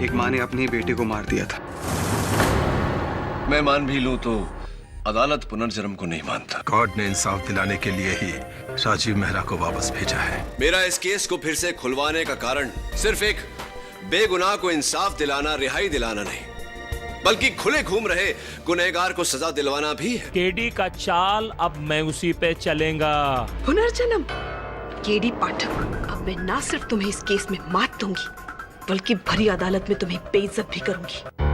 एक माँ ने अपनी बेटे को मार दिया था। मैं मान भी लूं तो अदालत पुनर्जन्म को नहीं मानता। कोर्ट ने इंसाफ दिलाने के लिए ही राजीव मेहरा को वापस भेजा है। मेरा इस केस को फिर से खुलवाने का कारण सिर्फ एक बेगुनाह को इंसाफ दिलाना, रिहाई दिलाना नहीं, बल्कि खुले घूम रहे गुनहगार को सजा दिलवाना भी है। केडी का चाल अब मैं उसी पे चलेगा। पुनर्जन्म? केडी पाठक, अब मैं ना सिर्फ तुम्हें इस केस में मात दूंगी, बल्कि भरी अदालत में तुम्हें बेइज्जत भी करूंगी।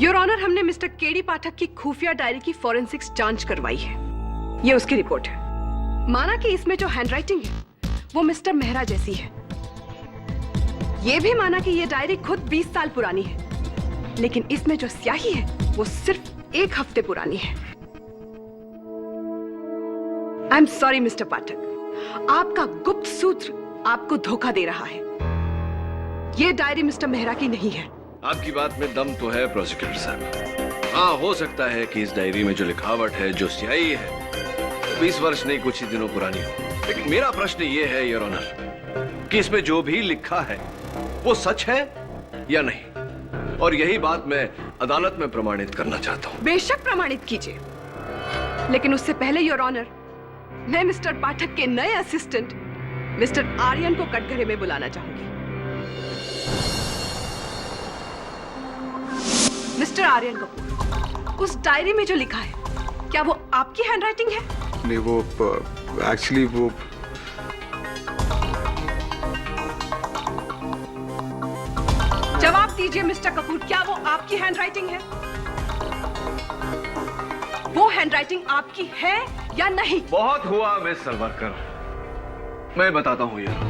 योर ऑनर, हमने मिस्टर केडी पाठक की खुफिया डायरी की फॉरेंसिक्स जांच करवाई है। ये उसकी रिपोर्ट है। माना कि इसमें जो हैंडराइटिंग है वो मिस्टर मेहरा जैसी है। ये भी माना कि ये डायरी खुद 20 साल पुरानी है, लेकिन इसमें जो स्याही है वो सिर्फ 1 हफ्ते पुरानी है। आई एम सॉरी मिस्टर पाठक, आपका गुप्त सूत्र आपको धोखा दे रहा है। ये डायरी मिस्टर मेहरा की नहीं है। आपकी बात में दम तो है प्रोसिक्यूटर साहब। हाँ, हो सकता है कि इस डायरी में जो लिखावट है, जो स्याही है, 20 वर्ष नहीं कुछ ही दिनों पुरानी हो। लेकिन मेरा प्रश्न ये है योर ऑनर कि इसमें जो भी लिखा है वो सच है या नहीं, और यही बात मैं अदालत में प्रमाणित करना चाहता हूँ। बेशक प्रमाणित कीजिए, लेकिन उससे पहले योर ऑनर, मैं मिस्टर पाठक के नए असिस्टेंट मिस्टर आर्यन को कटघरे में बुलाना चाहूंगी। मिस्टर आर्यन कपूर, उस डायरी में जो लिखा है क्या वो आपकी हैंडराइटिंग है? नहीं, वो एक्चुअली वो जवाब दीजिए मिस्टर कपूर, क्या वो आपकी हैंडराइटिंग है? वो हैंडराइटिंग आपकी है या नहीं? बहुत हुआ मिस सरवरकर, मैं बताता हूँ यार।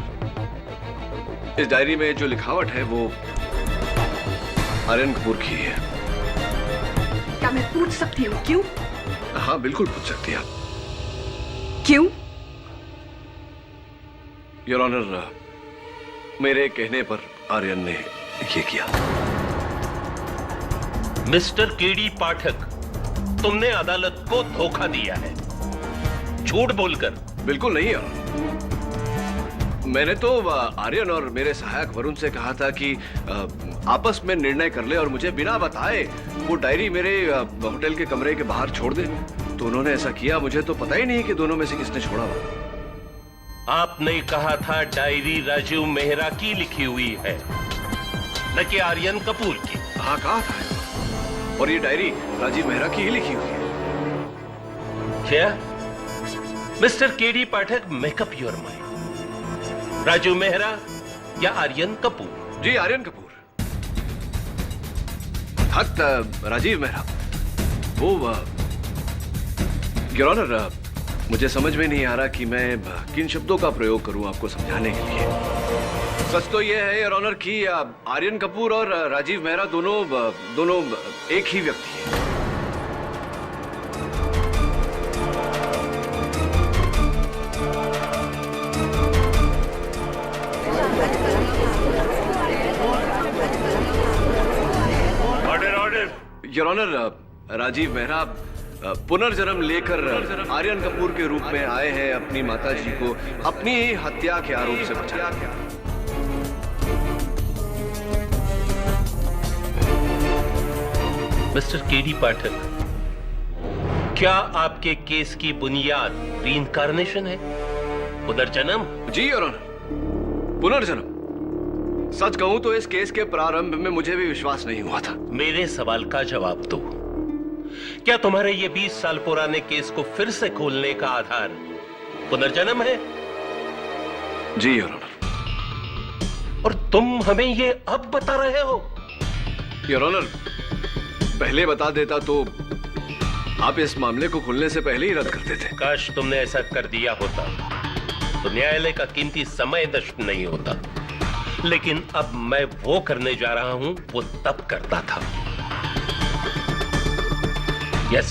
इस डायरी में जो लिखावट है वो आर्यन कपूर की है। क्या मैं पूछ सकती हूँ क्यों? हाँ, बिल्कुल पूछ सकती हैं आप। क्यों? योर ऑनर, मेरे कहने पर आर्यन ने ये किया। मिस्टर केडी पाठक, तुमने अदालत को धोखा दिया है, झूठ बोलकर। बिल्कुल नहीं यार, मैंने तो आर्यन और मेरे सहायक वरुण से कहा था कि आपस में निर्णय कर ले और मुझे बिना बताए वो डायरी मेरे होटल के कमरे के बाहर छोड़ दे, तो उन्होंने ऐसा किया। मुझे तो पता ही नहीं कि दोनों में से किसने छोड़ा हुआ। आपने कहा था डायरी राजीव मेहरा की लिखी हुई है, न कि आर्यन कपूर की। हाँ, कहा था, और ये डायरी राजीव मेहरा की ही लिखी हुई है। क्या mister KD Pathak, make up your mind. Rajeev Mehra या आर्यन कपूर? जी, आर्यन कपूर। हक राजीव मेहरा। वो योर ऑनर, मुझे समझ में नहीं आ रहा कि मैं किन शब्दों का प्रयोग करूं आपको समझाने के लिए। सच तो यह है योर ऑनर कि आर्यन कपूर और राजीव मेहरा दोनों एक ही व्यक्ति हैं। योर ऑनर, राजीव मेहरा पुनर्जन्म लेकर आर्यन कपूर के रूप में आए हैं अपनी माताजी को अपनी ही हत्या के आरोप से बचाने। मिस्टर केडी पाठक, क्या आपके केस की बुनियाद रीइंकार्नेशन है, पुनर्जन्म? जी योर ऑनर, पुनर्जन्म। सच कहूं तो इस केस के प्रारंभ में मुझे भी विश्वास नहीं हुआ था। मेरे सवाल का जवाब दो। क्या तुम्हारे ये 20 साल पुराने केस को फिर से खोलने का आधार पुनर्जन्म है? जी योर ऑनर। और तुम हमें ये अब बता रहे हो? योर ऑनर, पहले बता देता तो आप इस मामले को खुलने से पहले ही रद्द कर देते। काश तुमने ऐसा कर दिया होता तो न्यायालय का कीमती समय नष्ट नहीं होता, लेकिन अब मैं वो करने जा रहा हूं वो तब करता था। Yes,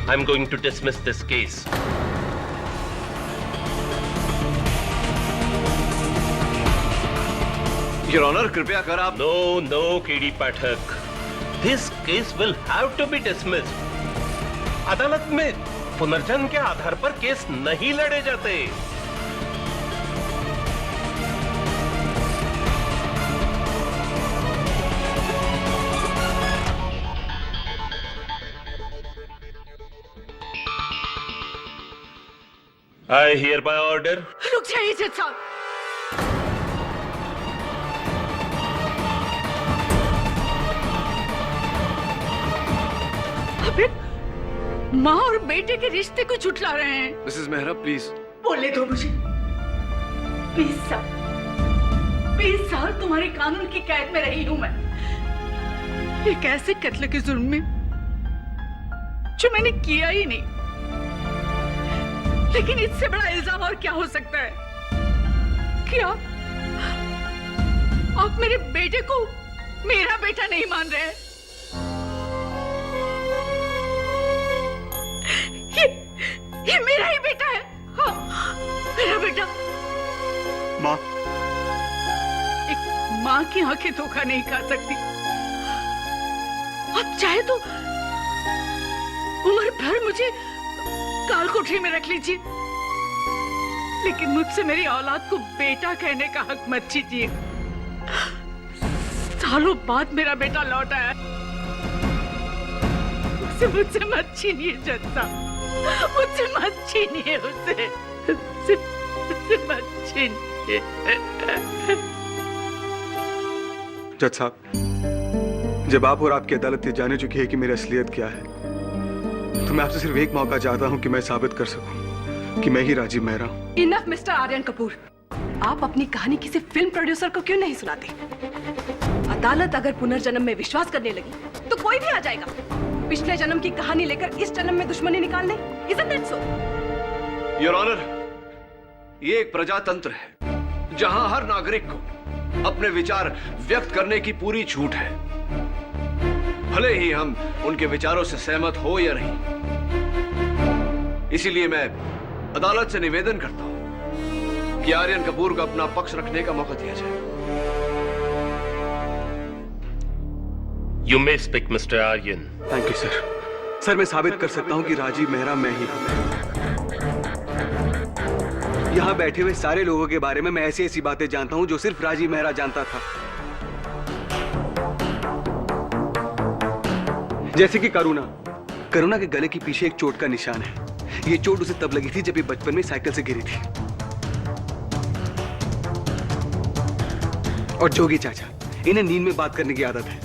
I'm going to dismiss this case. Your honour, कृपया कर आप। No, KD Pathak, this case will have to be dismissed. अदालत में पुनर्जन्म के आधार पर केस नहीं लड़े जाते। I hear by order. रुक जाइए जज साहब। अबे माँ और बेटे के रिश्ते को झुठला रहे हैं। Mrs Mehra please. बोले दो मुझे। 20 साल तुम्हारे कानून की कैद में रही हूं मैं, एक ऐसे कत्ल के जुर्म में जो मैंने किया ही नहीं। लेकिन इससे बड़ा इल्जाम और क्या हो सकता है कि आप मेरे बेटे को मेरा बेटा नहीं मान रहे हैं। ये मेरा ही बेटा है। हाँ, मेरा बेटा। माँ, एक माँ की आंखें धोखा नहीं खा सकती। आप चाहे तो उम्र भर मुझे काल कोठरी में रख लीजिए, लेकिन मुझसे मेरी औलाद को बेटा कहने का हक मत छीनिए। सालों बाद मेरा बेटा लौट आया, उसे मुझसे मत छीनिए जज साहब, मुझसे मत छीनिए उसे मत छीनिए। जज साहब, जब आप और आपकी अदालत ये जाने चुकी है कि मेरी असलियत क्या है, तो मैं आपसे सिर्फ एक मौका चाहता हूं कि मैं साबित कर सकूं कि मैं ही राजीव मेहरा हूं। इनफ मिस्टर आर्यन कपूर, आप अपनी कहानी किसी फिल्म प्रोड्यूसर को क्यों नहीं सुनाते? अदालत अगर पुनर्जन्म में विश्वास करने लगी तो कोई भी आ जाएगा पिछले जन्म की कहानी लेकर इस जन्म में दुश्मनी निकालने। Isn't that so? Your honour, ये एक प्रजातंत्र है जहां हर नागरिक को अपने विचार व्यक्त करने की पूरी छूट है, भले ही हम उनके विचारों से सहमत हो या नहीं। इसीलिए मैं अदालत से निवेदन करता हूं कि आर्यन कपूर को अपना पक्ष रखने का मौका दिया जाए। You may speak mister Aryan. Thank you sir. Sir, मैं साबित कर सकता हूं कि राजीव मेहरा मैं ही हूं। यहां बैठे हुए सारे लोगों के बारे में मैं ऐसी ऐसी बातें जानता हूं जो सिर्फ राजीव मेहरा जानता था। जैसे कि करुणा के गले के पीछे एक चोट का निशान है। ये चोट उसे तब लगी थी जब ये बचपन में साइकिल से गिरी थी। और जोगी चाचा, इन्हें नींद में बात करने की आदत है।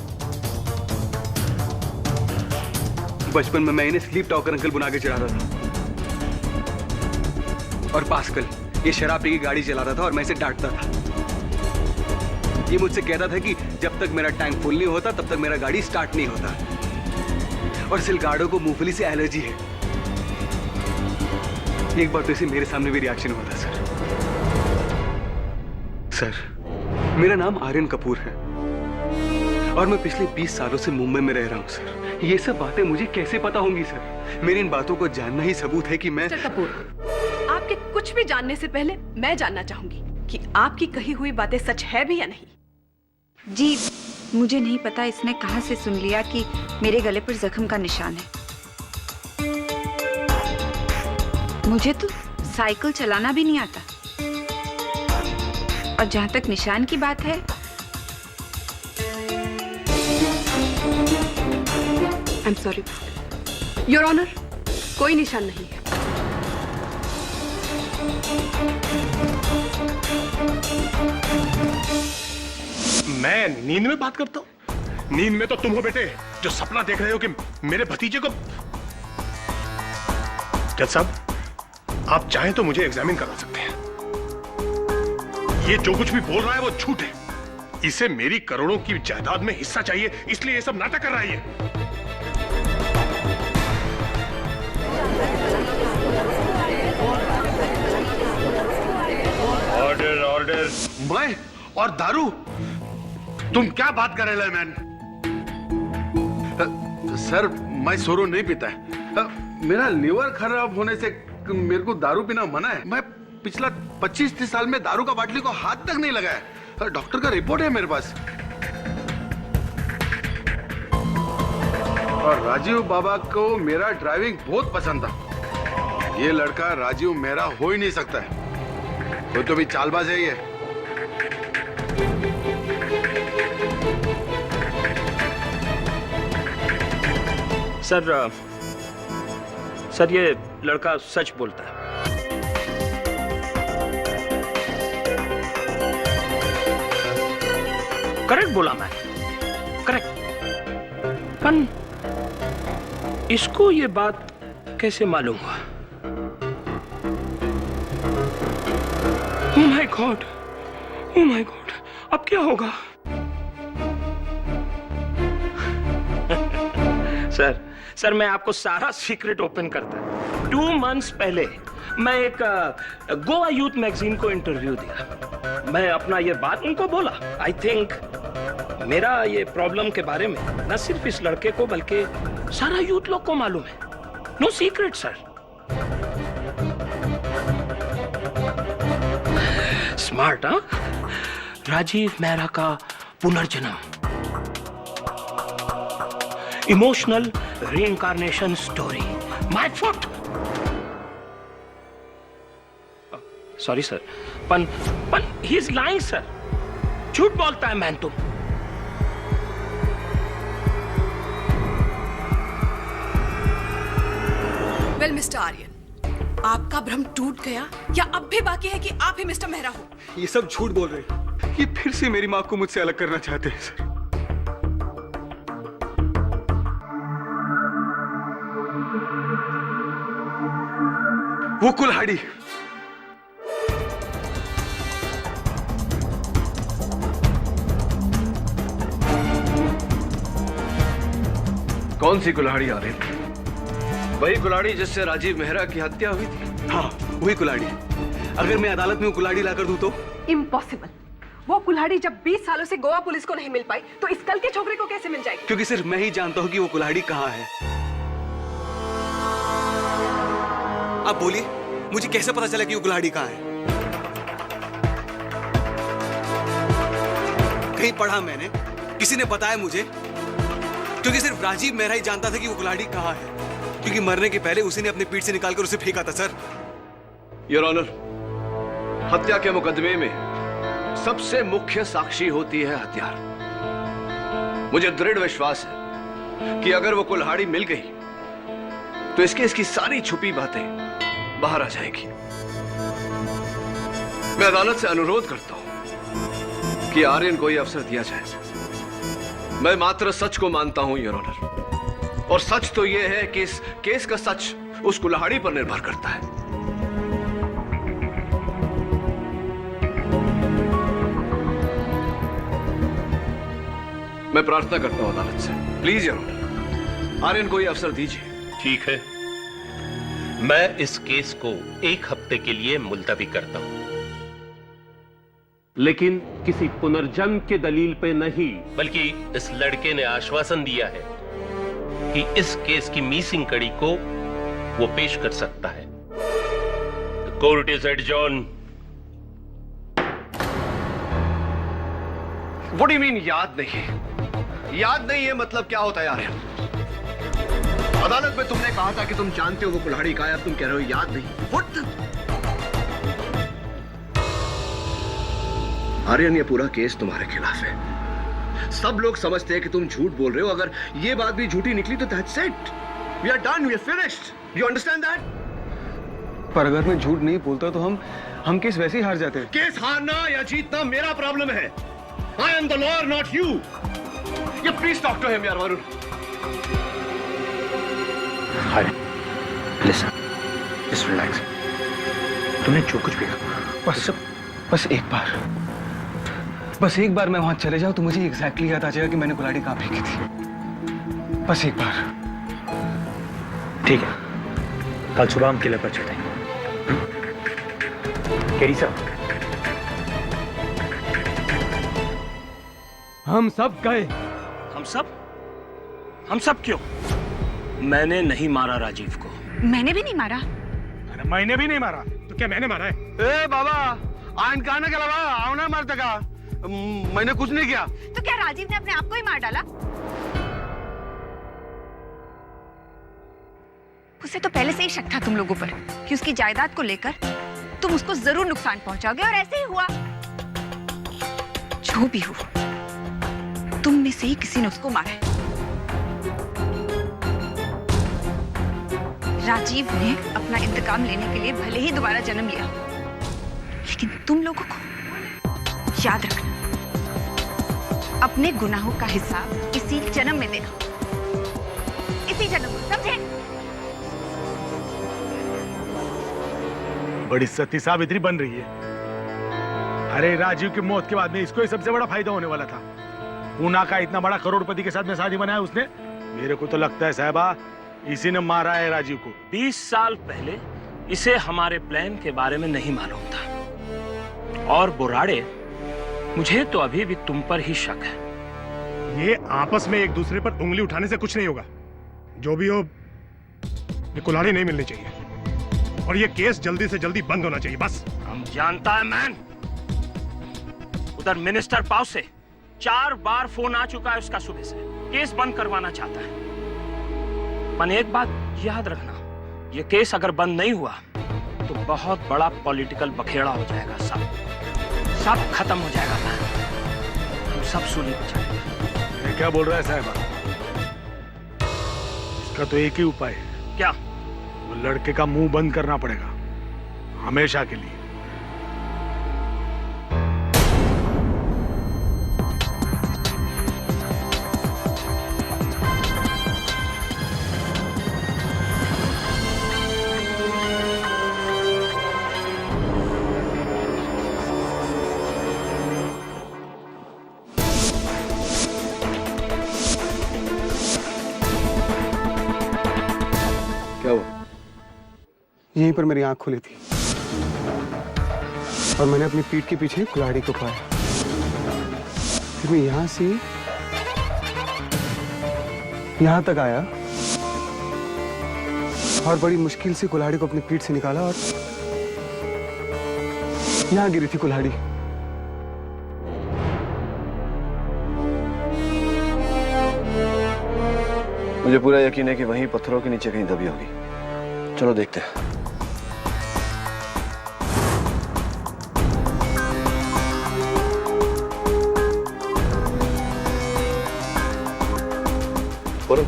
बचपन में मैं इन्हें स्लीप टॉकर अंकल बुला के चढ़ाता था। और पास्कल, ये शराब पी के गाड़ी चलाता था और मैं इसे डांटता था। ये मुझसे कहता था कि जब तक मेरा टैंक फुल नहीं होता तब तक मेरा गाड़ी स्टार्ट नहीं होता। और सिलगाड़ों को मूंगफली से एलर्जी है। एक बार तो इसे मेरे सामने भी रिएक्शन हुआ था सर, मेरा नाम आर्यन कपूर है और मैं पिछले 20 सालों से मुंबई में रह रहा हूं सर। ये सब बातें मुझे कैसे पता होंगी सर? मेरी इन बातों को जानना ही सबूत है कि मैं। मिस्टर कपूर, आपके कुछ भी जानने से पहले मैं जानना चाहूंगी कि आपकी कही हुई बातें सच है भी या नहीं। जी, मुझे नहीं पता इसने कहां से सुन लिया कि मेरे गले पर जख्म का निशान है। मुझे तो साइकिल चलाना भी नहीं आता। और जहां तक निशान की बात है, I am sorry your honour, कोई निशान नहीं है। मैं नींद में बात करता हूँ? नींद में तो तुम हो बेटे, जो सपना देख रहे हो कि मेरे भतीजे को। जज साहब, आप चाहें तो मुझे एग्जामिन करा सकते हैं। ये जो कुछ भी बोल रहा है वो झूठ है। इसे मेरी करोड़ों की जायदाद में हिस्सा चाहिए, इसलिए ये सब नाटक कर रहा है। Order order. मैं और दारू? तुम क्या बात कर रहे हो मैन? सर, मैं सोरो नहीं पीता है। मेरा लिवर खराब होने से मेरे को दारू पीना मना है। मैं पिछला 25-30 साल में दारू का बाटली को हाथ तक नहीं लगाया। डॉक्टर का रिपोर्ट है मेरे पास। और राजीव बाबा को मेरा ड्राइविंग बहुत पसंद था। ये लड़का राजीव मेरा हो ही नहीं सकता है। तो भी चालबाज है ये। सर, ये लड़का सच बोलता है। करेक्ट बोला मैं, करेक्ट। पर इसको ये बात कैसे मालूम हुआ? Oh my God, oh my God, अब क्या होगा? सर मैं आपको सारा सीक्रेट ओपन करता हूं। 2 मंथ्स पहले मैं एक गोवा यूथ मैगजीन को इंटरव्यू दिया। मैं अपना ये बात उनको बोला। आई थिंक मेरा ये प्रॉब्लम के बारे में न सिर्फ इस लड़के को बल्कि सारा यूथ लोग को मालूम है। No secret sir. स्मार्ट, हाँ? राजीव मेहरा का पुनर्जन्म, emotional reincarnation story, my foot. Sorry sir, पन ही इज लाइंग सर। झूठ बोलता है मैन तुम। वेल मिस्टर आर्यन, आपका भ्रम टूट गया या अब भी बाकी है कि आप ही मिस्टर मेहरा हो? ये सब झूठ बोल रहे हैं। ये फिर से मेरी माँ को मुझसे अलग करना चाहते हैं सर। वो कुल्हाड़ी, कौन सी कुल्हाड़ी आ रही? वही कुल्हाड़ी जिससे राजीव मेहरा की हत्या हुई थी? हाँ वही कुल्हाड़ी। अगर मैं अदालत में वो कुल्हाड़ी लाकर दूं तो? इम्पॉसिबल। वो कुल्हाड़ी जब 20 सालों से गोवा पुलिस को नहीं मिल पाई तो इस कल के छोकरे को कैसे मिल जाएगी? क्योंकि सिर्फ मैं ही जानता हूं कि वो कुल्हाड़ी कहाँ है। अब बोलिए, मुझे कैसे पता चला कि वो कुल्हाड़ी कहाँ है? कहीं पढ़ा मैंने, किसी ने बताया मुझे? क्योंकि सिर्फ राजीव मेहरा ही जानता था कि वो कुल्हाड़ी कहाँ है, क्योंकि मरने के पहले उसी ने अपने पीठ से निकालकर उसे फेंका था सर। योर ऑनर, हत्या के मुकदमे में सबसे मुख्य साक्षी होती है हत्यार। मुझे दृढ़ विश्वास है कि अगर वो कुल्हाड़ी मिल गई तो इसकी सारी छुपी बातें बाहर आ जाएगी। मैं अदालत से अनुरोध करता हूं कि आर्यन को यह अवसर दिया जाए। मैं मात्र सच को मानता हूं योर ऑनर, और सच तो यह है कि इस केस का सच उस कुल्हाड़ी पर निर्भर करता है। मैं प्रार्थना करता हूं अदालत से, प्लीज योर ऑनर, आर्यन को यह अवसर दीजिए। ठीक है, मैं इस केस को 1 हफ्ते के लिए मुलतवी करता हूं, लेकिन किसी पुनर्जन्म के दलील पे नहीं, बल्कि इस लड़के ने आश्वासन दिया है कि इस केस की मिसिंग कड़ी को वो पेश कर सकता है। The court is adjourned. What do you mean याद नहीं? याद नहीं है मतलब क्या होता है आर्यन? अदालत में तुमने कहा था कि तुम जानते हो वो कुल्हाड़ी कहाँ है, अब तुम कह रहे हो याद नहीं। What? आर्यन, ये पूरा केस तुम्हारे खिलाफ है। सब लोग समझते हैं कि तुम झूठ बोल रहे हो। अगर ये बात भी झूठी निकली तो that's it. We are done. We are finished. You understand that? पर अगर मैं झूठ नहीं बोलता तो हम केस वैसे ही हार जाते हैं। केस हारना या जीतना मेरा प्रॉब्लम है। I am the lawyer, not you. You please talk to him, यार वरुण। हाय, listen, just relax. तुमने जो कुछ भी कहा, बस एक बार मैं वहां चले जाऊं तो मुझे एग्जैक्टली याद आ जाएगा कि मैंने कुल्हाड़ी कहां फेंकी थी। बस एक बार। ठीक है, कल सुबह हम किले पर चढ़ेंगे। केडी साहब, हम सब गए। हम सब क्यों? मैंने नहीं मारा राजीव को। मैंने भी नहीं मारा। अरे मैंने भी नहीं मारा, तो क्या मैंने मारा है? ए बाबा, आयन कहने के अलावा आवना मारते का, मैंने कुछ नहीं किया। तो क्या राजीव ने अपने आप को ही मार डाला? उसे तो पहले से ही शक था तुम लोगों पर कि उसकी जायदाद को लेकर तुम उसको जरूर नुकसान पहुंचाओगे, और ऐसे ही हुआ। जो भी हो, तुम में से ही किसी ने उसको मारा है। राजीव ने अपना इंतकाम लेने के लिए भले ही दोबारा जन्म लिया, लेकिन तुम लोगों को याद रखना, अपने गुनाहों का हिसाब इसी जन्म में देना, इसी जन्म में, समझे? बड़ी सती सावित्री बन रही है। अरे राजीव की मौत के बाद में इसको ही सबसे बड़ा फायदा होने वाला था। पूना का इतना बड़ा करोड़पति के साथ में शादी बनाया उसने। मेरे को तो लगता है साहबा इसी ने मारा है राजीव को। 20 साल पहले इसे हमारे प्लान के बारे में नहीं मालूम था। और बुराड़े, मुझे तो अभी भी तुम पर ही शक है। ये आपस में एक दूसरे पर उंगली उठाने से कुछ नहीं होगा। जो भी हो, ये कुल्हाड़ी नहीं मिलनी चाहिए और ये केस जल्दी से जल्दी बंद होना चाहिए, बस। हम जानता है मैन। उधर मिनिस्टर पाउ से 4 बार फोन आ चुका है उसका सुबह से, केस बंद करवाना चाहता है। मन एक बात याद रखना, ये केस अगर बंद नहीं हुआ तो बहुत बड़ा पॉलिटिकल बखेड़ा हो जाएगा। सब खत्म हो जाएगा मैन। हम सब सूली हो जाएंगे। ये क्या बोल रहा है साहबा? इसका तो एक ही उपाय है। क्या? वो लड़के का मुंह बंद करना पड़ेगा, हमेशा के लिए। क्या हुआ? यहीं पर मेरी आंख खुली थी और मैंने अपनी पीठ के पीछे कुल्हाड़ी को पाया। फिर मैं यहां से यहां तक आया और बड़ी मुश्किल से कुल्हाड़ी को अपनी पीठ से निकाला और यहां गिरी थी कुल्हाड़ी। मुझे पूरा यकीन है कि वहीं पत्थरों के नीचे कहीं दबी होगी। चलो देखते हैं। और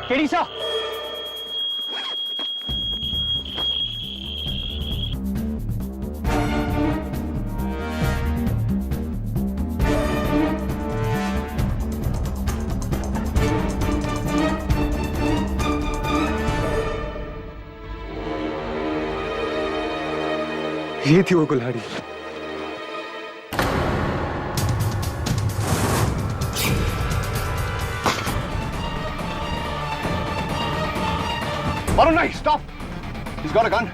केडी सा ये थी वो कुल्हाड़ी। Varun, नहीं, stop! He's got a gun.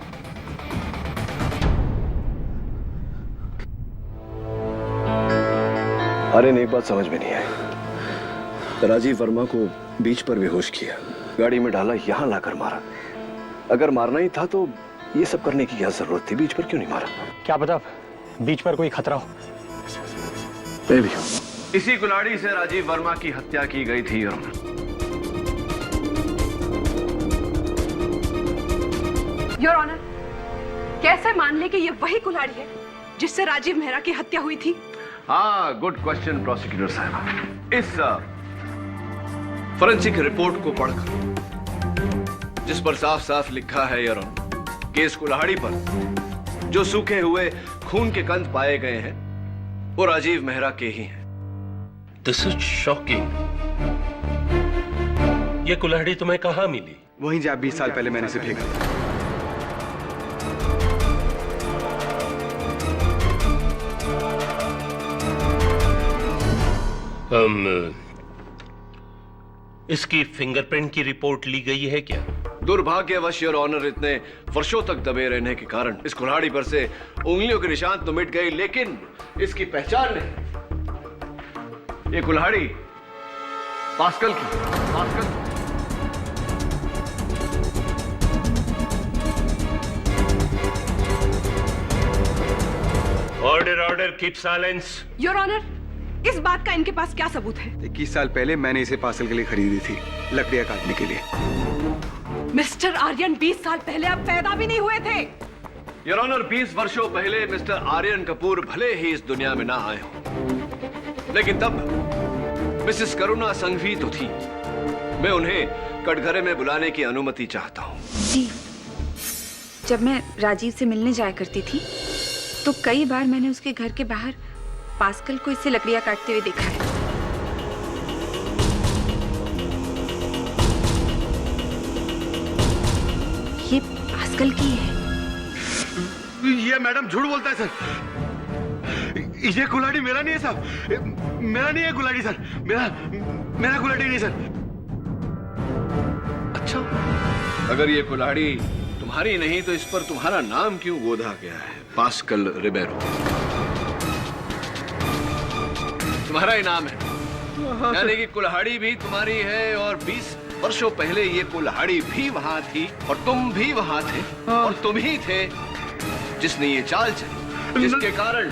Aryan, एक बात समझ में नहीं आई। राजीव वर्मा को बीच पर बेहोश किया, गाड़ी में डाला, यहां लाकर मारा। अगर मारना ही था तो ये सब करने की क्या जरूरत थी? बीच पर क्यों नहीं मारा? क्या पता बीच पर कोई खतरा हो। मैं भी इसी कुल्हाड़ी से राजीव वर्मा की हत्या की गई थी। योर ऑनर, कैसे मान ले कि ये वही कुल्हाड़ी है जिससे राजीव मेहरा की हत्या हुई थी? हाँ, गुड क्वेश्चन प्रोसिक्यूटर साहब। इस फोरेंसिक रिपोर्ट को पढ़कर जिस पर साफ साफ लिखा है योर ऑनर कि इस कुल्हाड़ी पर जो सूखे हुए खून के कंद पाए गए हैं वो राजीव मेहरा के ही हैं। This is shocking. ये कुल्हाड़ी तुम्हें कहां मिली? वहीं जहां 20 साल पहले मैंने इसे फेंका था। इसकी फिंगरप्रिंट की रिपोर्ट ली गई है क्या? दुर्भाग्यवश योर ऑनर, इतने वर्षों तक दबे रहने के कारण इस कुल्हाड़ी पर से उंगलियों के निशान तो मिट गए, लेकिन इसकी पहचान नहीं। ये कुल्हाड़ी पास्कल की। Order, keep silence. Your honour, इस बात का इनके पास क्या सबूत है? 21 साल पहले मैंने इसे पार्सल के लिए खरीदी थी, लकड़ियां काटने के लिए। मिस्टर आर्यन 20 साल पहले आप पैदा भी नहीं हुए थे। योर ऑनर, 20 वर्षों पहले मिस्टर आर्यन कपूर भले ही इस दुनिया में ना आए हो, लेकिन तब मिसेस करुणा संघवी तो थी। मैं उन्हें कटघरे में बुलाने की अनुमति चाहता हूँ। जी, जब मैं राजीव से मिलने जाया करती थी तो कई बार मैंने उसके घर के बाहर पास्कल को इससे लकड़ियां काटते हुए देखा है। ये पास्कल की है। ये मैडम झूठ बोलता है सर। ये कुल्हाड़ी मेरा नहीं है साहब, मेरा नहीं है कुल्हाड़ी सर, मेरा कुल्हाड़ी नहीं सर। अच्छा, अगर ये कुल्हाड़ी तुम्हारी नहीं तो इस पर तुम्हारा नाम क्यों गोदा गया है? पास्कल रिबेरो तुम्हारा ही नाम है, यानी कि कुल्हाड़ी भी तुम्हारी है। और 20 वर्षों पहले ये कुल्हाड़ी भी वहां थी और तुम भी वहां थे, और तुम ही थे जिसने ये चाल चली जिसके कारण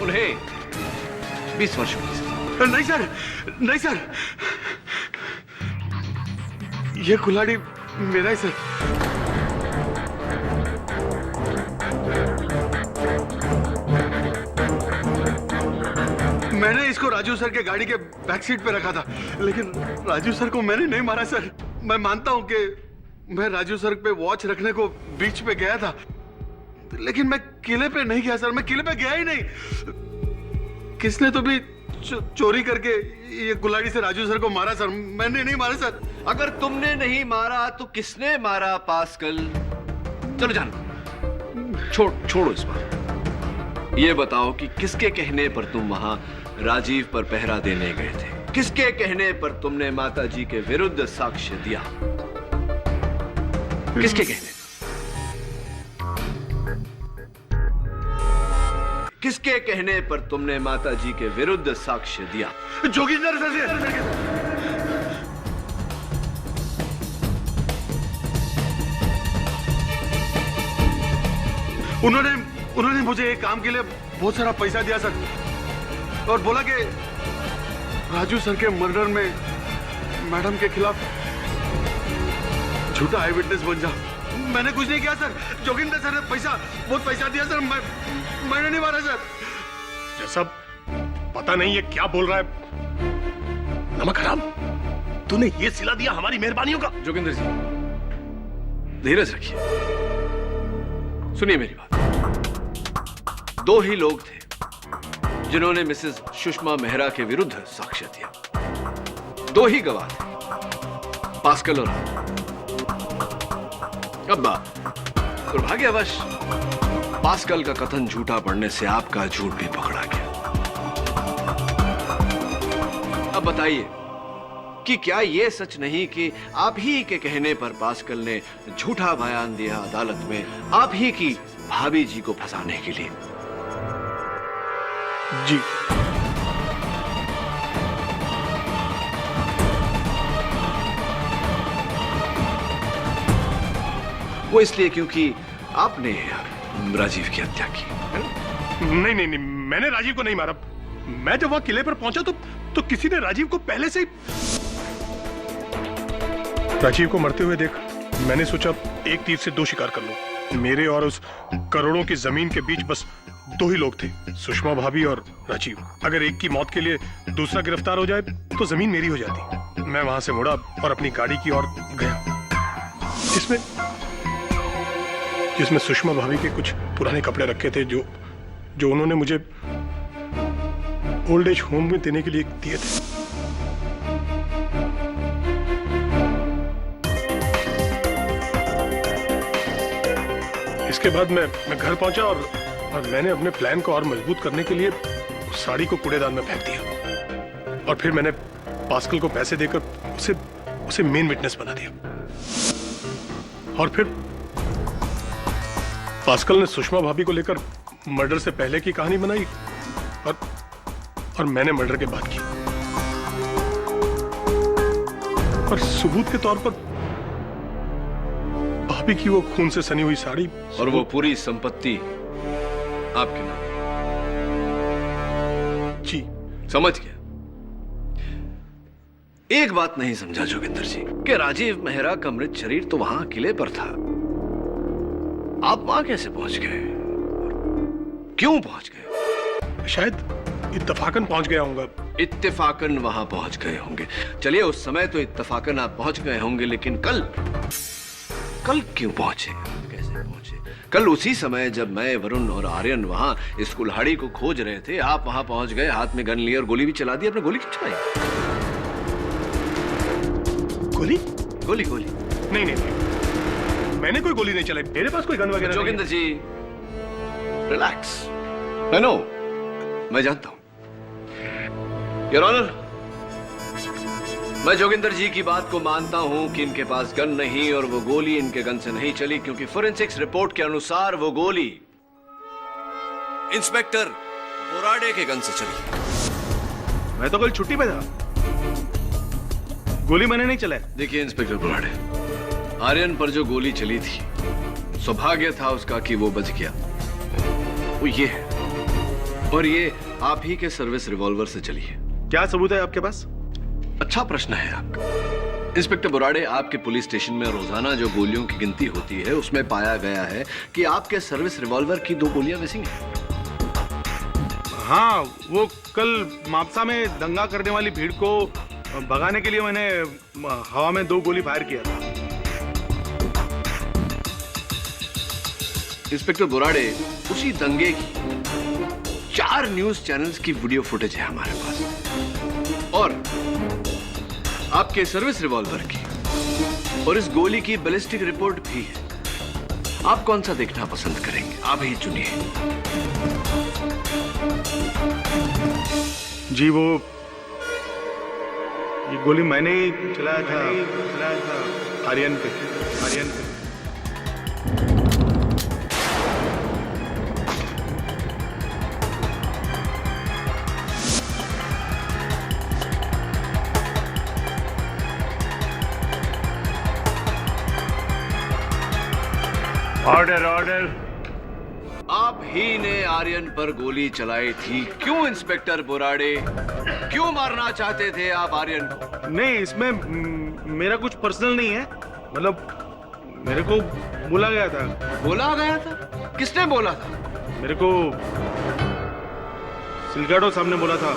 उन्हें 20 वर्षों की सजा। नहीं सर, नहीं सर, ये कुल्हाड़ी मेरा ही सर। मैंने इसको राजू सर के गाड़ी के बैक सीट पे रखा था, लेकिन राजू सर को मैंने नहीं मारा सर। मैं मानता हूं कि मैं राजू सर पे वॉच रखने को बीच पे गया था, लेकिन मैं किले पे नहीं गया सर, मैं किले पे गया ही नहीं। किसने तो भी चोरी करके ये कुल्हाड़ी से राजू सर को मारा सर, मैंने नहीं मारा सर। अगर तुमने नहीं मारा तो किसने मारा पास्कल? चलो जानो, छोड़ो इस बात। ये बताओ कि किसके कहने पर तुम वहां राजीव पर पहरा देने गए थे? किसके कहने पर तुमने माता जी के विरुद्ध साक्ष्य दिया? किसके कहने? किसके कहने पर तुमने माता जी के विरुद्ध साक्ष्य दिया? जोगिंदर सर से। उन्होंने मुझे एक काम के लिए बहुत सारा पैसा दिया सर, और बोला कि राजू सर के मर्डर में मैडम के खिलाफ झूठा आई विटनेस बन जा। मैंने कुछ नहीं किया सर, जोगिंदर सर ने बहुत पैसा दिया सर, मैंने नहीं मारा सर। ये सब पता नहीं ये क्या बोल रहा है। नमक हराम, तूने ये सिला दिया हमारी मेहरबानियों का। जोगिंदर जी, धीरज रखिए, सुनिए मेरी बात। 2 ही लोग थे जिन्होंने मिसेस सुषमा मेहरा के विरुद्ध साक्ष्य दिया। 2 ही गवाह थे, पास्कल और अब दुर्भाग्यवश पास्कल का कथन झूठा पड़ने से आपका झूठ भी पकड़ा गया। अब बताइए कि क्या यह सच नहीं कि आप ही के कहने पर पास्कल ने झूठा बयान दिया अदालत में, आप ही की भाभी जी को फंसाने के लिए? जी, वो इसलिए क्योंकि आपने राजीव की हत्या की। नहीं, मैंने राजीव को नहीं मारा। मैं जब वहां किले पर पहुंचा तो किसी ने राजीव को पहले से ही। राजीव को मरते हुए देख मैंने सोचा एक तीर से 2 शिकार कर लूं। मेरे और उस करोड़ों की जमीन के बीच बस 2 ही लोग थे, सुषमा भाभी और राजीव। अगर एक की मौत के लिए दूसरा गिरफ्तार हो जाए तो जमीन मेरी हो जाती। मैं वहां से मुड़ा और अपनी गाड़ी की ओर गया, जिसमें सुषमा भाभी के कुछ पुराने कपड़े रखे थे जो उन्होंने मुझे ओल्ड एज होम में देने के लिए दिए थे। इसके बाद मैं घर पहुंचा और मैंने अपने प्लान को और मजबूत करने के लिए उस साड़ी को कूड़ेदान में फेंक दिया, और फिर मैंने पास्कल को पैसे देकर उसे मेन विटनेस बना दिया। और फिर पास्कल ने सुषमा भाभी को लेकर मर्डर से पहले की कहानी बनाई और मैंने मर्डर के बाद की। और सबूत के तौर पर भाभी की वो खून से सनी हुई साड़ी और वो पूरी संपत्ति आपके नाम। जी, समझ गया। एक बात नहीं समझा जोगिंदर जी कि राजीव मेहरा का मृत शरीर तो वहां किले पर था, आप वहां कैसे पहुंच गए? क्यों पहुंच गए? शायद इत्तफाकन पहुंच गया हूंगा। इत्तेफाकन वहां पहुंच गए होंगे। चलिए, उस समय तो इत्तेफाकन आप पहुंच गए होंगे, लेकिन कल क्यों पहुंचे, कैसे पहुंचे? कल उसी समय जब मैं, वरुण और आर्यन वहां इस कुल्हाड़ी को खोज रहे थे, आप वहां पहुंच गए, हाथ में गन लिए और गोली भी चला दी। आपने गोली क्यों चलाई? गोली? गोली गोली नहीं नहीं नहीं, मैंने कोई गोली नहीं चलाई, मेरे पास कोई गन वगैरह नहीं है। जोगिंदर जी, रिलैक्स। मैं नो, मैं जानता हूं। योर ऑनर, मैं जोगिंदर जी की बात को मानता हूं कि इनके पास गन नहीं और वो गोली इनके गन से नहीं चली, क्योंकि फोरेंसिक्स रिपोर्ट के अनुसार वो गोली इंस्पेक्टर बोराडे के गन से चली। मैं तो कल छुट्टी पे था, गोली मैंने नहीं चलाई। देखिए इंस्पेक्टर बोराडे, आर्यन पर जो गोली चली थी, सौभाग्य था उसका कि वो बच गया। वो ये है, और ये आप ही के सर्विस रिवॉल्वर से चली है। क्या सबूत है आपके पास? अच्छा प्रश्न है आपका। इंस्पेक्टर बोराडे, आपके पुलिस स्टेशन में रोजाना जो गोलियों की गिनती होती है, उसमें पाया गया है कि आपके सर्विस रिवॉल्वर की 2 गोलियां मिसिंग हैं। हाँ, वो कल मापसा में दंगा करने वाली भीड़ को भगाने के लिए मैंने हवा में 2 गोली फायर किया था। इंस्पेक्टर बोराडे, उसी दंगे की 4 न्यूज चैनल्स की वीडियो फुटेज है हमारे पास, और आपके सर्विस रिवॉल्वर की और इस गोली की बैलिस्टिक रिपोर्ट भी है। आप कौन सा देखना पसंद करेंगे? आप ही चुनिए। जी, वो ये गोली मैंने ही चलाया था आर्यन पे। Order order. आप ही ने आर्यन पर गोली चलाई थी। क्यों इंस्पेक्टर बोराडे? क्यों मारना चाहते थे आप आर्यन को? नहीं, इसमें मेरा कुछ पर्सनल नहीं है, मतलब मेरे को बोला गया था। बोला गया था? किसने बोला था? मेरे को सिलगाडो साहब ने बोला था।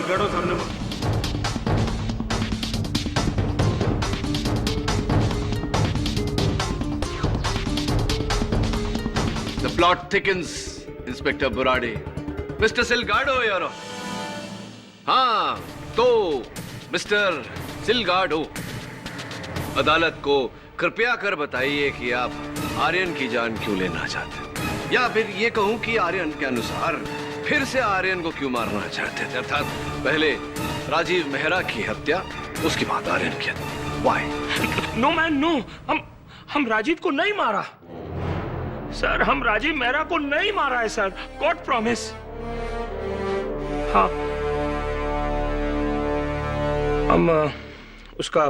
The plot thickens, inspector Borade. Mister Silgado, यार। हाँ, तो मिस्टर सिलगाडो, अदालत को कृपया कर बताइए कि आप आर्यन की जान क्यों लेना चाहते हैं, या फिर ये कहूं कि आर्यन के अनुसार फिर से आर्यन को क्यों मारना चाहते थे। अर्थात पहले राजीव मेहरा की हत्या, उसके बाद आर्यन की हत्या। Why? नो मैन नो, हम राजीव को नहीं मारा सर, हम राजीव मेहरा को नहीं मारा है सर, गॉड प्रॉमिस। हाँ, हम उसका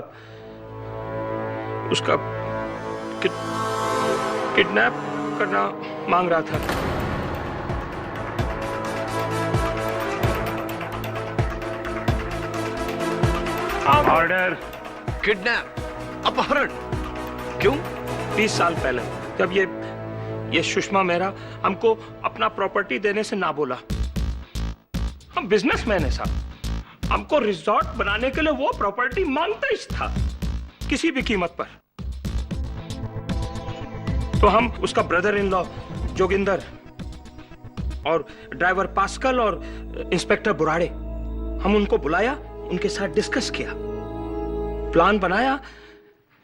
किडनैप करना मांग रहा था। ऑर्डर। किडनैप, अपहरण? क्यों? 20 साल पहले जब ये सुषमा मेहरा हमको अपना प्रॉपर्टी देने से ना बोला। हम बिजनेसमैन है साहब, हमको रिजॉर्ट बनाने के लिए वो प्रॉपर्टी मांगता ही था, किसी भी कीमत पर। तो हम उसका ब्रदर इन लॉ जोगिंदर और ड्राइवर पास्कल और इंस्पेक्टर बुराड़े, हम उनको बुलाया, उनके साथ डिस्कस किया, प्लान बनाया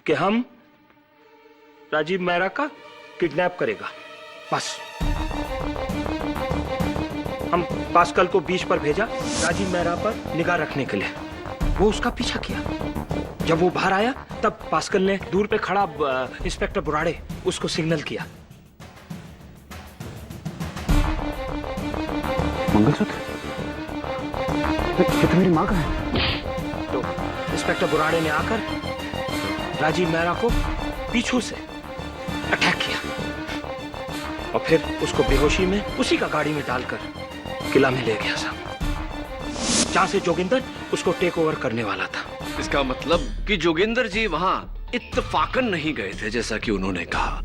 कि हम राजीव मेहरा का किडनैप करेगा। बस हम पास्कल को बीच पर भेजा राजीव मेहरा पर निगाह रखने के लिए। वो उसका पीछा किया। जब वो बाहर आया तब पास्कल ने दूर पे खड़ा इंस्पेक्टर बुराड़े उसको सिग्नल किया। मंगलसूत्र? ये तो मेरी माँ का है। तो इंस्पेक्टर बुराड़े ने आकर राजीव मेहरा को पीछू से अटैक किया और फिर उसको बेहोशी में उसी का गाड़ी में डालकर किला में ले गया साहब, जहां से जोगिंदर उसको टेक ओवर करने वाला था। इसका मतलब कि जोगिंदर जी वहां इत्तेफाकन नहीं गए थे, जैसा कि उन्होंने कहा।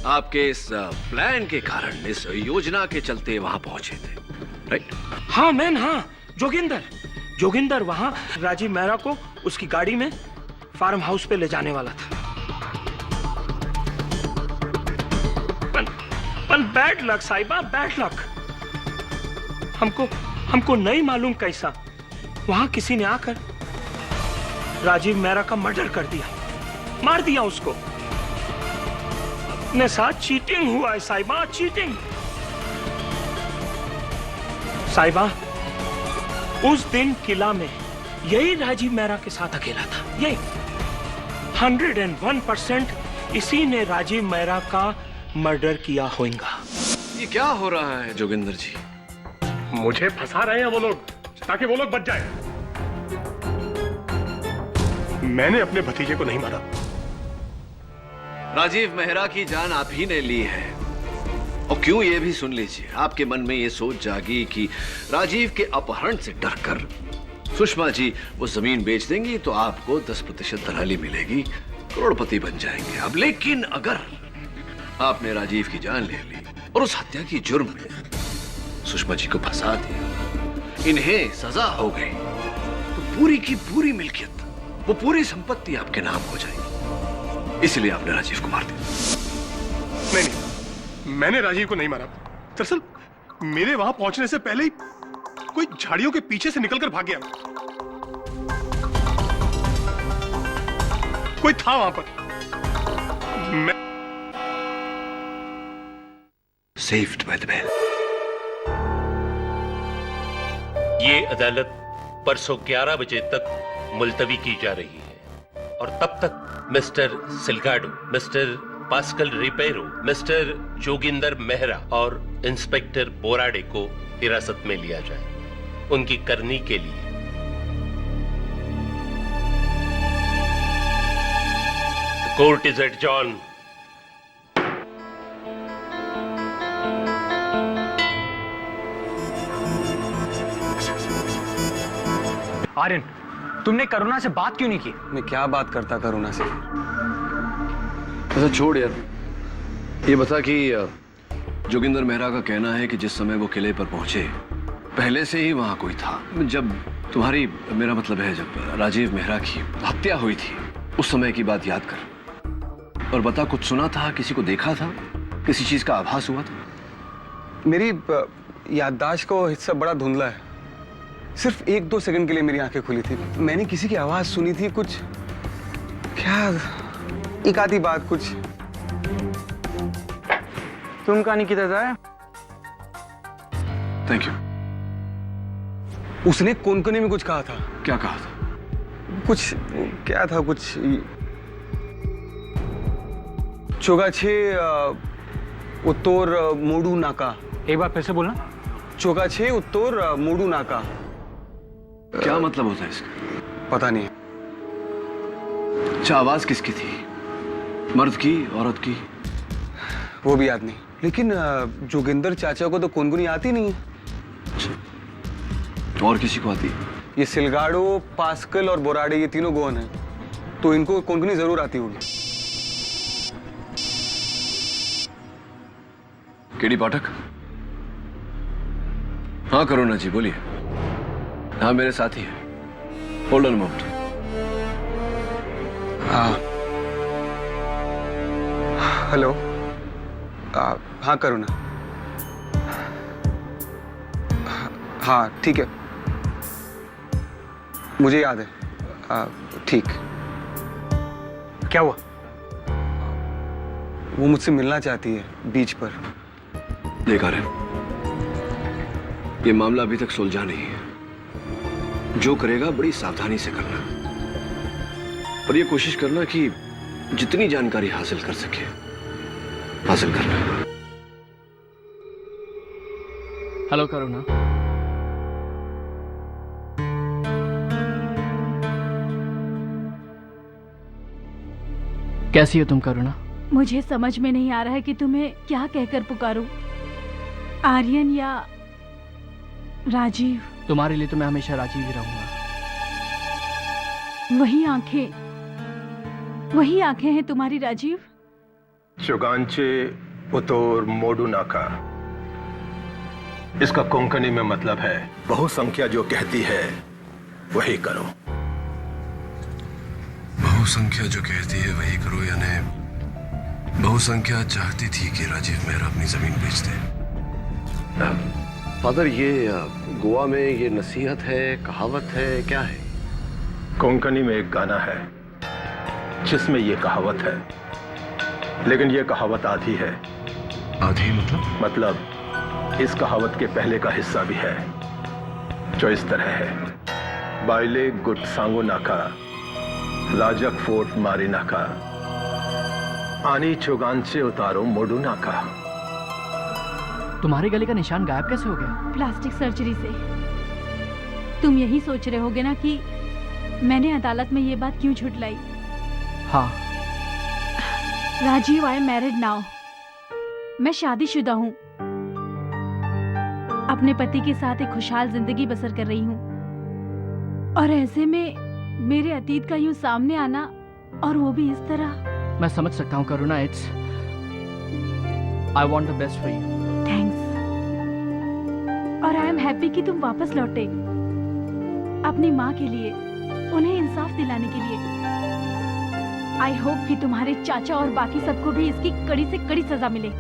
आपके इस प्लान के कारण, इस योजना के चलते वहां पहुंचे थे, राइट? हाँ मैन, हाँ। जोगिंदर वहां राजीव मेहरा को उसकी गाड़ी में फार्म हाउस पे ले जाने वाला था। पर बैड लक साहिबा, बैड लक। हमको नहीं मालूम कैसा वहां किसी ने आकर राजीव मेहरा का मर्डर कर दिया, मार दिया उसको। अपने साथ चीटिंग हुआ है साहिबा, चीटिंग। साहिबा, उस दिन किला में यही राजीव मेहरा के साथ अकेला था। यही 101% इसी ने राजीव मेहरा का मर्डर किया होगा। ये क्या हो रहा है जोगिंदर जी? मुझे फंसा रहे हैं वो लोग ताकि वो लोग बच जाए। मैंने अपने भतीजे को नहीं मारा। राजीव मेहरा की जान आप ही ने ली है। और क्यों, ये भी सुन लीजिए। आपके मन में ये सोच जागी कि राजीव के अपहरण से डरकर सुषमा जी वो जमीन बेच देंगी तो आपको 10% दलाली मिलेगी, करोड़पति बन जाएंगे। अब लेकिन अगर आपने राजीव की जान ले ली और उस हत्या की जुर्म में सुषमा जी को फंसा दिया, इन्हें सजा हो गई, तो पूरी की पूरी मिल्कियत, वो पूरी संपत्ति आपके नाम हो जाएगी। इसलिए आपने राजीव को मार दिया। नहीं, मैंने राजीव को नहीं मारा। दरअसल मेरे वहां पहुंचने से पहले ही कोई झाड़ियों के पीछे से निकलकर भाग गया। कोई था वहां पर। Saved by the bell. ये अदालत परसों 11 बजे तक मुलतवी की जा रही है और तब तक mister Silgado, mister Pascal Ripero, mister Joginder Mehra और इंस्पेक्टर बोराडे को हिरासत में लिया जाए उनकी करनी के लिए। The court is adjourned. Aryan, तुमने करुणा से बात क्यों नहीं की? मैं क्या बात करता करुणा से? अच्छा छोड़ यार, ये बता कि जोगिंदर मेहरा का कहना है कि जिस समय वो किले पर पहुंचे पहले से ही वहां कोई था। जब तुम्हारी, मेरा मतलब है जब राजीव मेहरा की हत्या हुई थी उस समय की बात याद कर और बता, कुछ सुना था, किसी को देखा था, किसी चीज का आभास हुआ था? मेरी याददाश्त का हिस्सा बड़ा धुंधला है। सिर्फ 1-2 सेकंड के लिए मेरी आंखें खुली थी। मैंने किसी की आवाज सुनी थी, कुछ क्या, एक आधी बात कुछ। तुम कहानी की तरह। Thank you. उसने कोने में कुछ कहा था। क्या कहा था? कुछ क्या था, कुछ चोगाछे उत्तोर मोडू नाका। एक बार फिर से बोलना। चोगाछे उत्तोर मोडू नाका। क्या मतलब होता है इसका? पता नहीं। अच्छा, आवाज किसकी थी? मर्द की, औरत की? वो भी याद नहीं, लेकिन जोगिंदर चाचा को तो कोनगुनी आती नहीं। अच्छा, और किसी को आती है? ये सिलगाडो, पास्कल और बोराडे, ये तीनों गोवन हैं, तो इनको कोनगुनी जरूर आती होगी। केडी पाठक? हाँ करुणा जी बोलिए। हाँ मेरे साथी है। Hold on moment. हाँ हेलो। हाँ करुणा। हाँ ठीक है, मुझे याद है। ठीक। क्या हुआ? वो मुझसे मिलना चाहती है बीच पर। देखा रे, ये मामला अभी तक सुलझा नहीं है। जो करेगा बड़ी सावधानी से करना और ये कोशिश करना कि जितनी जानकारी हासिल कर सके हासिल करना। हेलो करुणा। कैसी हो तुम करुणा? मुझे समझ में नहीं आ रहा है कि तुम्हें क्या कहकर पुकारूं, आर्यन या राजीव। तुम्हारे लिए तो मैं हमेशा राजीव ही रहूंगा। वही आंखें हैं तुम्हारी राजीव। चुगांचे उतोर मोडू नाका, इसका कोंकणी में मतलब है बहुसंख्या जो कहती है वही करो। बहुसंख्या जो कहती है वही करो, यानी बहुसंख्या चाहती थी कि राजीव मेहरा अपनी जमीन बेच दे। फादर, ये गोवा में ये नसीहत है, कहावत है, क्या है? कोंकणी में एक गाना है जिसमें ये कहावत है, लेकिन ये कहावत आधी है। आधी मतलब इस कहावत के पहले का हिस्सा भी है जो इस तरह है: बाइले गुट सांगो नाका, लाजक फोर्ट मारी नाका, आनी चुगांचे उतारो मोडू नाका। तुम्हारे गले का निशान गायब कैसे हो गया? प्लास्टिक सर्जरी से। तुम यही सोच रहे होगे ना कि मैंने अदालत में ये बात क्यों झुठलाई। हाँ। Rajeev, I am married now. मैं शादीशुदा हूँ, अपने पति के साथ एक खुशहाल जिंदगी बसर कर रही हूँ, और ऐसे में मेरे अतीत का यूं सामने आना, और वो भी इस तरह। मैं समझ सकता हूँ Karuna, it's I want the best for you. Thanks. और आई एम हैप्पी कि तुम वापस लौटे अपनी माँ के लिए, उन्हें इंसाफ दिलाने के लिए। आई होप कि तुम्हारे चाचा और बाकी सबको भी इसकी कड़ी से कड़ी सजा मिले।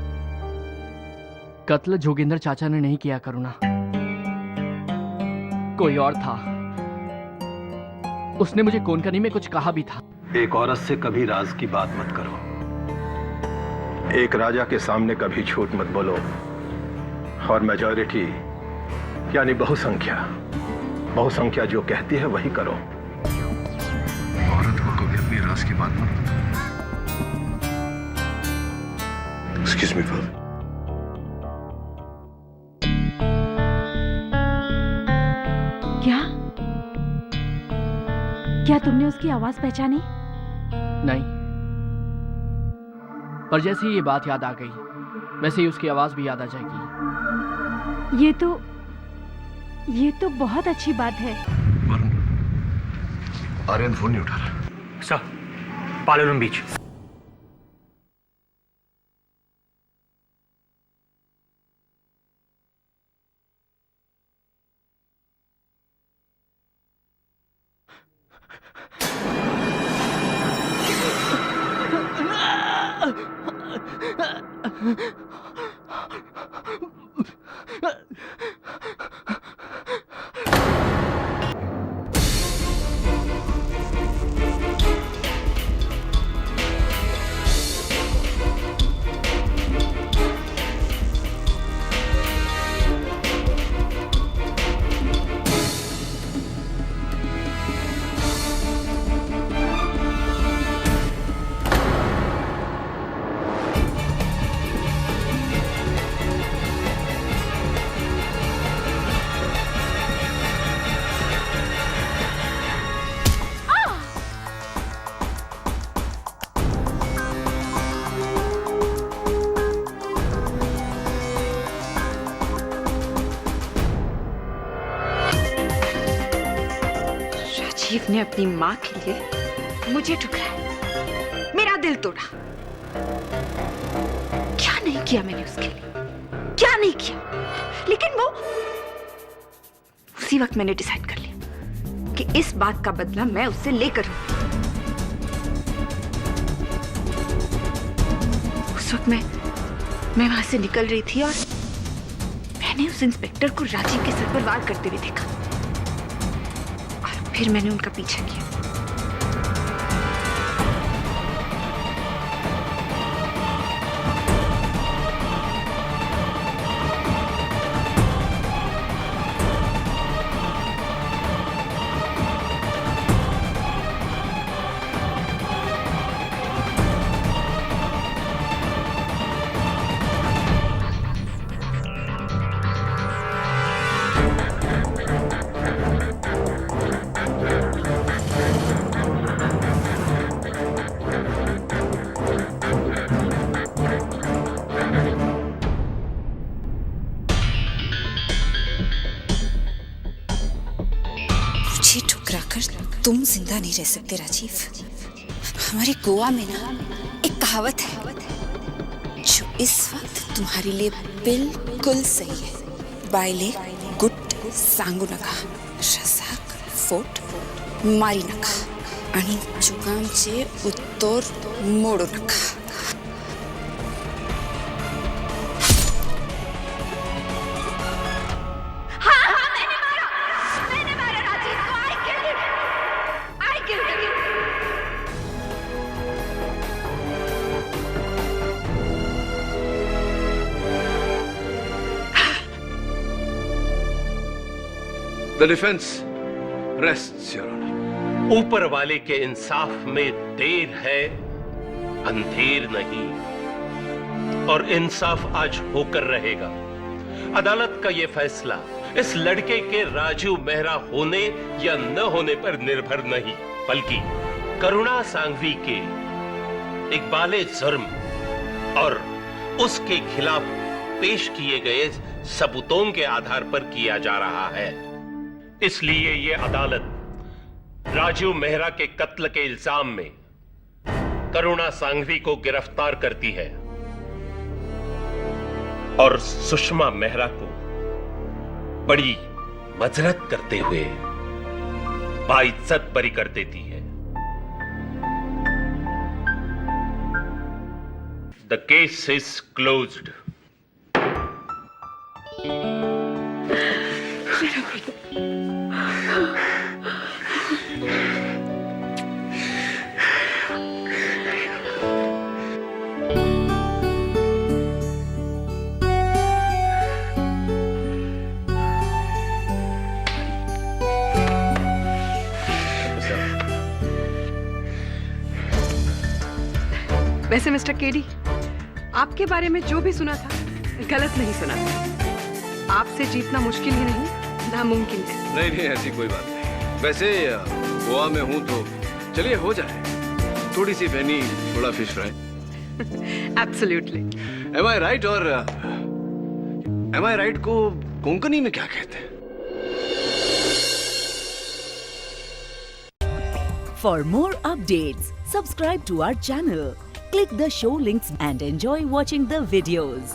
कत्ल जोगिंदर चाचा ने नहीं किया करुणा, कोई और था। उसने मुझे कोंकणी में कुछ कहा भी था। एक औरत से कभी राज की बात मत करो, एक राजा के सामने कभी झूठ मत बोलो, और मेजॉरिटी यानी बहुसंख्या जो कहती है वही करो। औरत को कभी अपनी राज की बात मत बताओ। Excuse me, father. क्या तुमने उसकी आवाज पहचानी? नहीं, पर जैसे ही ये बात याद आ गई, वैसे ही उसकी आवाज भी याद आ जाएगी। ये तो बहुत अच्छी बात है। आर्यन फोन नहीं उठा रहा। सर, पालोलम बीच। राजीव ने अपनी माँ के लिए मुझे ठुकराया, मेरा दिल तोड़ा। क्या नहीं किया मैंने उसके लिए, क्या नहीं किया। लेकिन वो उसी वक्त मैंने डिसाइड कर लिया कि इस बात का बदला मैं उससे लेकर हूं। उस वक्त मैं वहां से निकल रही थी और मैंने उस इंस्पेक्टर को राजीव के सर पर वार करते हुए देखा, और फिर मैंने उनका पीछा किया। तुम जिंदा नहीं रह सकते राजीव। हमारे गोवा में ना एक कहावत है जो इस वक्त तुम्हारे लिए बिल्कुल सही है। बाइले गुट सांगुनका, रजाक फोट मारी नका आणि चुकांचे उत्तर मोडू नका. The defense rests, Your Honor. ऊपर वाले के इंसाफ में देर है, अंधेर नहीं, और इंसाफ आज होकर रहेगा. अदालत का यह फैसला इस लड़के के राजू मेहरा होने या न होने पर निर्भर नहीं, बल्कि करुणा सांघवी के इकबाले जुर्म और उसके खिलाफ पेश किए गए सबूतों के आधार पर किया जा रहा है. इसलिए यह अदालत राजू मेहरा के कत्ल के इल्जाम में करुणा सांघवी को गिरफ्तार करती है और सुषमा मेहरा को बड़ी मजरत करते हुए बाइज्जत बरी कर देती है. The case is closed. वैसे मिस्टर केडी, आपके बारे में जो भी सुना था गलत नहीं सुना था. आपसे जीतना मुश्किल ही नहीं, नामुमकिन है. नहीं, ऐसी कोई बात नहीं. वैसे गोवा में हूं तो चलिए हो जाए. थोड़ी सी फैनी, थोड़ा fish fry. Absolutely. Am I right और am I right को कोंकणी में क्या कहते हैं? For more updates, subscribe to our channel, click the show links and enjoy watching the videos.